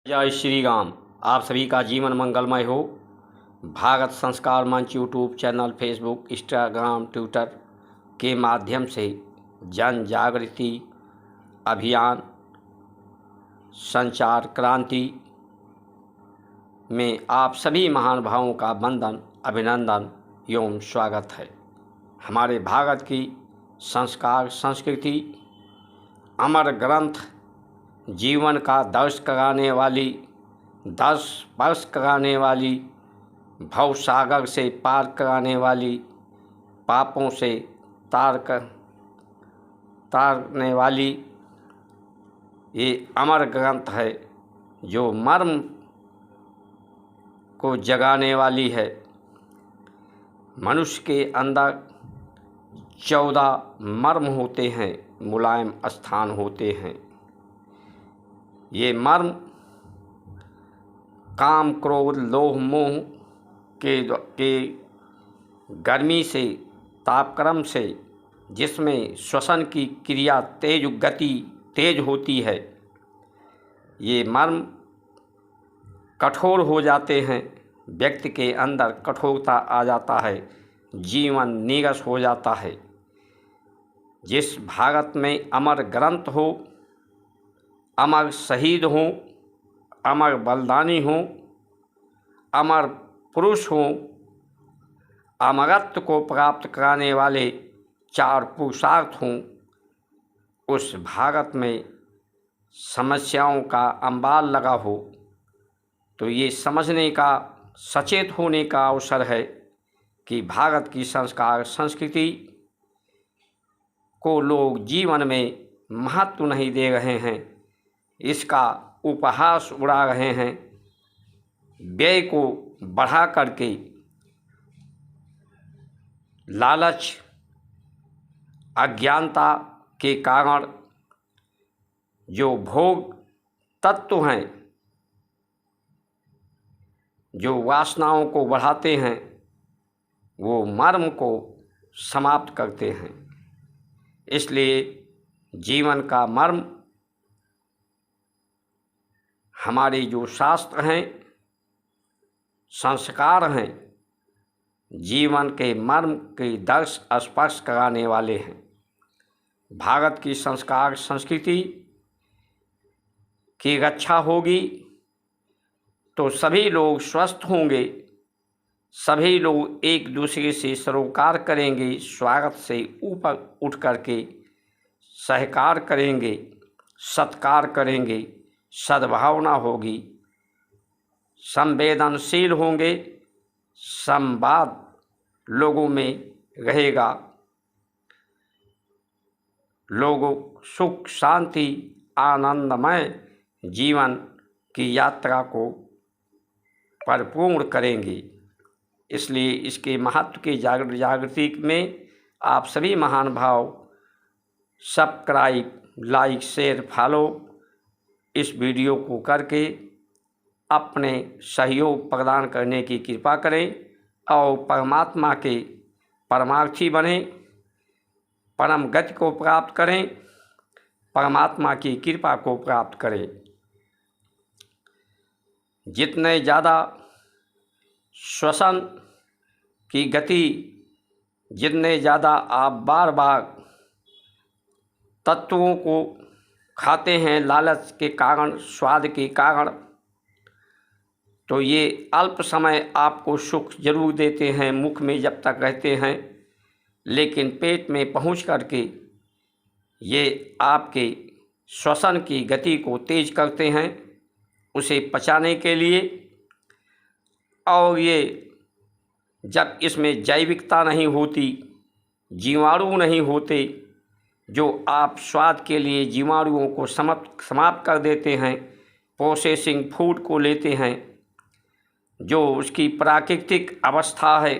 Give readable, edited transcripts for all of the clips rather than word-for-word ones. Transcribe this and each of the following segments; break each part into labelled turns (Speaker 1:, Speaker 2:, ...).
Speaker 1: जय श्री राम। आप सभी का जीवन मंगलमय हो। भारत संस्कार मंच YouTube channel, Facebook, Instagram, Twitter के माध्यम से जन जागृति अभियान संचार क्रांति में आप सभी महानुभावों का वंदन, अभिनंदन एवं स्वागत है। हमारे भारत की संस्कार संस्कृति अमर ग्रंथ जीवन का दर्श कराने वाली, 10 वर्ष कराने वाली, भव सागर से पार कराने वाली, पापों से तारने वाली ये अमर ग्रंथ है जो मर्म को जगाने वाली है। मनुष्य के अंदर 14 मर्म होते हैं, मुलायम स्थान होते हैं। ये मर्म काम, क्रोध, लोभ, मोह के गर्मी से, तापक्रम से, जिसमें श्वसन की क्रिया गति तेज होती है, ये मर्म कठोर हो जाते हैं। व्यक्ति के अंदर कठोरता आ जाता है, जीवन नीरस हो जाता है। जिस भारत में अमर ग्रंथ हो, अमर शहीद हों, अमर बलिदानी हों, अमर पुरुष हों, अमरत्व को प्राप्त कराने वाले 4 पुरुषार्थ हों, उस भारत में समस्याओं का अंबार लगा हो, तो ये समझने का, सचेत होने का अवसर है कि भारत की संस्कार संस्कृति को लोग जीवन में महत्व नहीं दे रहे हैं, इसका उपहास उड़ा रहे हैं। व्यय को बढ़ा करके लालच, अज्ञानता के कारण जो भोग तत्व हैं, जो वासनाओं को बढ़ाते हैं, वो मर्म को समाप्त करते हैं। इसलिए जीवन का मर्म हमारे जो शास्त्र हैं, संस्कार हैं, जीवन के मर्म के दर्श स्पर्श कराने वाले हैं। भारत की संस्कार संस्कृति की रक्षा होगी तो सभी लोग स्वस्थ होंगे, सभी लोग एक दूसरे से सरोकार करेंगे, स्वागत से ऊपर उठ करके सहकार करेंगे, सत्कार करेंगे, सद्भावना होगी, संवेदनशील होंगे, संवाद लोगों में रहेगा, लोगों सुख शांति आनंदमय जीवन की यात्रा को परिपूर्ण करेंगे। इसलिए इसके महत्व की जागृति में आप सभी महान भाव सब्सक्राइब, लाइक, शेयर, फॉलो इस वीडियो को करके अपने सहयोग प्रदान करने की कृपा करें और परमात्मा के परमार्थी बने, परम गति को प्राप्त करें, परमात्मा की कृपा को प्राप्त करें। जितने ज़्यादा श्वसन की गति, जितने ज़्यादा आप बार बार तत्वों को खाते हैं लालच के कारण, स्वाद के कारण, तो ये अल्प समय आपको सुख जरूर देते हैं, मुख में जब तक रहते हैं, लेकिन पेट में पहुंच करके ये आपके श्वसन की गति को तेज करते हैं, उसे पचाने के लिए। और ये जब इसमें जैविकता नहीं होती, जीवाणु नहीं होते, जो आप स्वाद के लिए जीवाणुओं को समाप्त कर देते हैं, प्रोसेसिंग फूड को लेते हैं, जो उसकी प्राकृतिक अवस्था है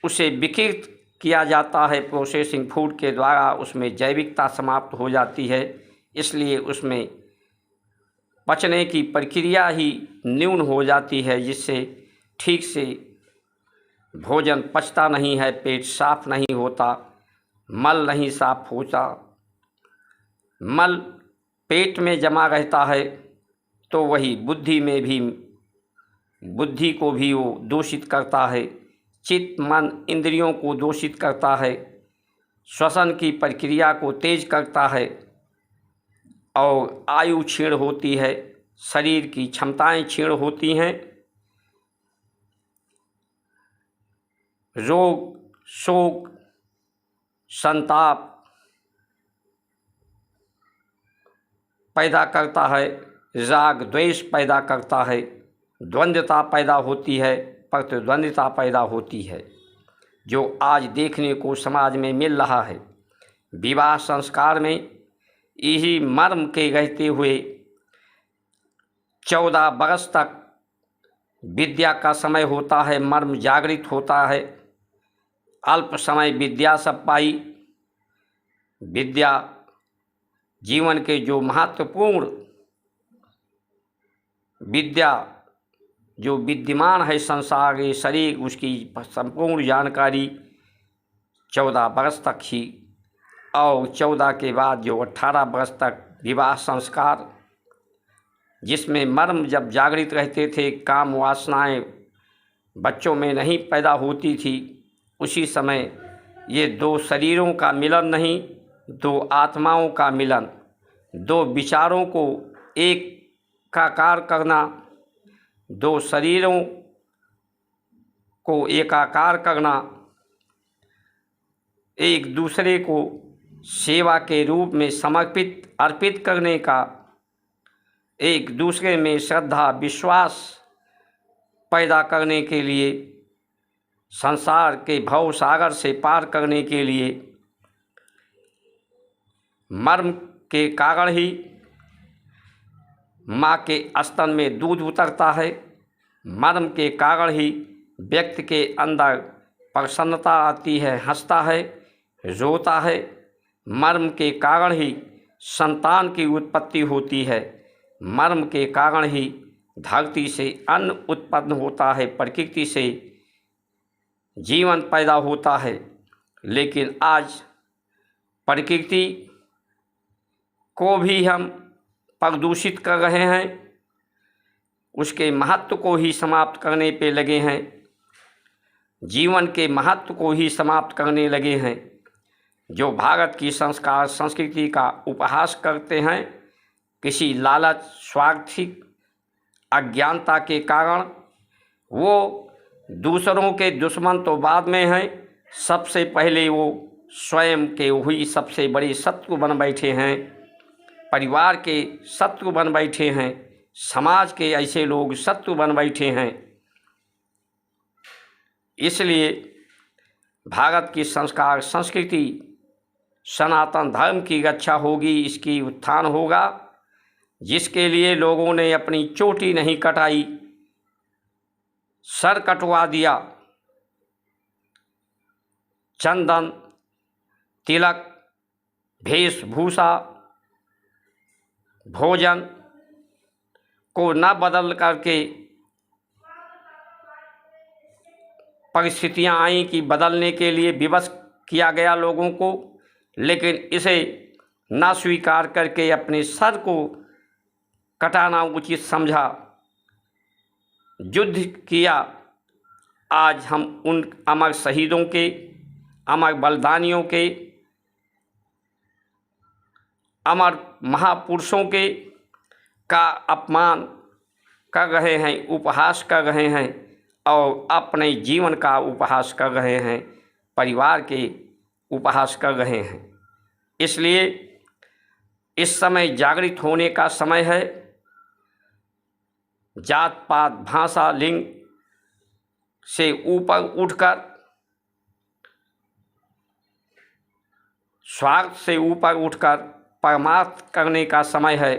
Speaker 1: उसे विकृत किया जाता है प्रोसेसिंग फूड के द्वारा, उसमें जैविकता समाप्त हो जाती है। इसलिए उसमें पचने की प्रक्रिया ही न्यून हो जाती है, जिससे ठीक से भोजन पचता नहीं है, पेट साफ नहीं होता, मल नहीं साफ होता। मल पेट में जमा रहता है तो वही बुद्धि को भी वो दूषित करता है, चित्त मन इंद्रियों को दूषित करता है, श्वसन की प्रक्रिया को तेज करता है और आयु क्षीण होती है, शरीर की क्षमताएं क्षीण होती हैं, रोग शोक संताप पैदा करता है, राग द्वेष पैदा करता है, द्वंद्वता पैदा होती है, प्रतिद्वंद्विता पैदा होती है, जो आज देखने को समाज में मिल रहा है। विवाह संस्कार में यही मर्म के रहते हुए 14 वर्ष तक विद्या का समय होता है, मर्म जागृत होता है। अल्प समय विद्या सब पाई। विद्या जीवन के जो महत्वपूर्ण विद्या जो विद्यमान है संसार के शरीर, उसकी संपूर्ण जानकारी 14 वर्ष तक ही, और 14 के बाद जो 18 वर्ष तक विवाह संस्कार, जिसमें मर्म जब जागृत रहते थे, काम वासनाएं बच्चों में नहीं पैदा होती थी, उसी समय ये दो शरीरों का मिलन नहीं, दो आत्माओं का मिलन, दो विचारों को एकाकार करना, दो शरीरों को एकाकार करना, एक दूसरे को सेवा के रूप में समर्पित अर्पित करने का, एक दूसरे में श्रद्धा विश्वास पैदा करने के लिए, संसार के भव सागर से पार करने के लिए मर्म के कारण ही माँ के स्तन में दूध उतरता है। मर्म के कारण ही व्यक्ति के अंदर प्रसन्नता आती है, हंसता है, रोता है। मर्म के कारण ही संतान की उत्पत्ति होती है। मर्म के कारण ही धरती से अन्न उत्पन्न होता है, प्रकृति से जीवन पैदा होता है। लेकिन आज प्रकृति को भी हम प्रदूषित कर रहे हैं, उसके महत्व को ही समाप्त करने पे लगे हैं, जीवन के महत्व को ही समाप्त करने लगे हैं। जो भारत की संस्कार संस्कृति का उपहास करते हैं, किसी लालच स्वार्थिक अज्ञानता के कारण वो दूसरों के दुश्मन तो बाद में हैं, सबसे पहले वो स्वयं के हुई सबसे बड़े शत्रु बन बैठे हैं, परिवार के शत्रु बन बैठे हैं, समाज के ऐसे लोग शत्रु बन बैठे हैं। इसलिए भारत की संस्कार संस्कृति सनातन धर्म की रक्षा होगी, इसकी उत्थान होगा, जिसके लिए लोगों ने अपनी चोटी नहीं कटाई, सर कटवा दिया। चंदन तिलक वेशभूषा भोजन को न बदल करके परिस्थितियां आई कि बदलने के लिए विवश किया गया लोगों को, लेकिन इसे न स्वीकार करके अपने सर को कटाना उचित समझा, युद्ध किया। आज हम उन अमर शहीदों के, अमर बलिदानियों के, अमर महापुरुषों के का अपमान कर रहे हैं, उपहास कर रहे हैं और अपने जीवन का उपहास कर रहे हैं, परिवार के उपहास कर रहे हैं। इसलिए इस समय जागृत होने का समय है। जात पात भाषा लिंग से ऊपर उठकर स्वार्थ से ऊपर उठकर परमार्थ करने का समय है,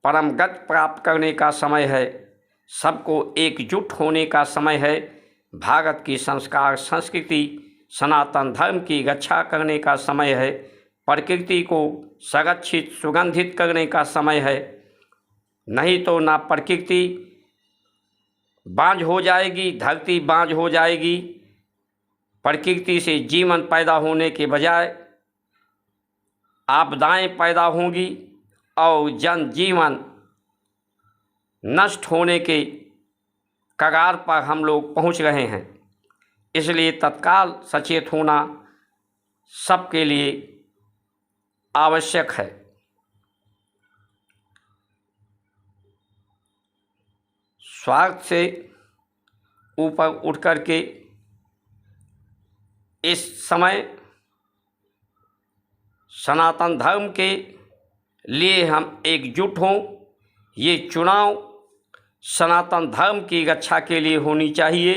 Speaker 1: परम गति प्राप्त करने का समय है, सबको एकजुट होने का समय है, भारत की संस्कार संस्कृति सनातन धर्म की रक्षा करने का समय है, प्रकृति को संरक्षित सुगंधित करने का समय है। नहीं तो ना प्रकृति बांझ हो जाएगी, धरती बांझ हो जाएगी। प्रकृति से जीवन पैदा होने के बजाय आपदाएं पैदा होंगी और जनजीवन नष्ट होने के कगार पर हम लोग पहुंच रहे हैं। इसलिए तत्काल सचेत होना सबके लिए आवश्यक है। स्वार्थ से ऊपर उठ कर के इस समय सनातन धर्म के लिए हम एकजुट हों। ये चुनाव सनातन धर्म की रक्षा के लिए होनी चाहिए।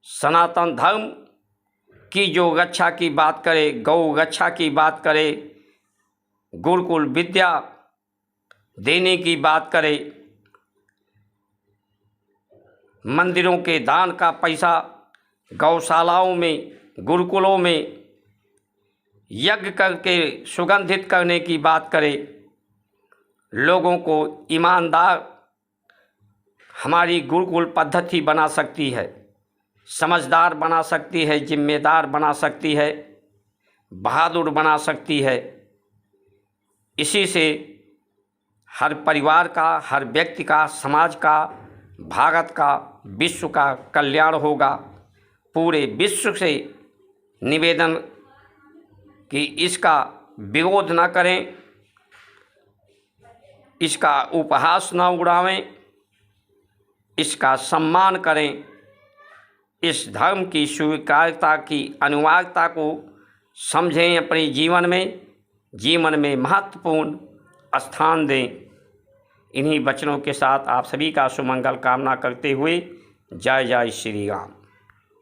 Speaker 1: सनातन धर्म की जो रक्षा की बात करे, गौ रक्षा की बात करे, गुरुकुल विद्या देने की बात करे, मंदिरों के दान का पैसा गौशालाओं में, गुरुकुलों में यज्ञ करके सुगंधित करने की बात करे, लोगों को ईमानदार हमारी गुरुकुल पद्धति बना सकती है, समझदार बना सकती है, जिम्मेदार बना सकती है, बहादुर बना सकती है। इसी से हर परिवार का, हर व्यक्ति का, समाज का, भारत का, विश्व का कल्याण होगा। पूरे विश्व से निवेदन कि इसका विरोध न करें, इसका उपहास न उड़ावें, इसका सम्मान करें। इस धर्म की स्वीकार्यता की अनिवार्यता को समझें, अपने जीवन में महत्वपूर्ण स्थान दें। इन्हीं वचनों के साथ आप सभी का सुमंगल कामना करते हुए जय जय श्री राम।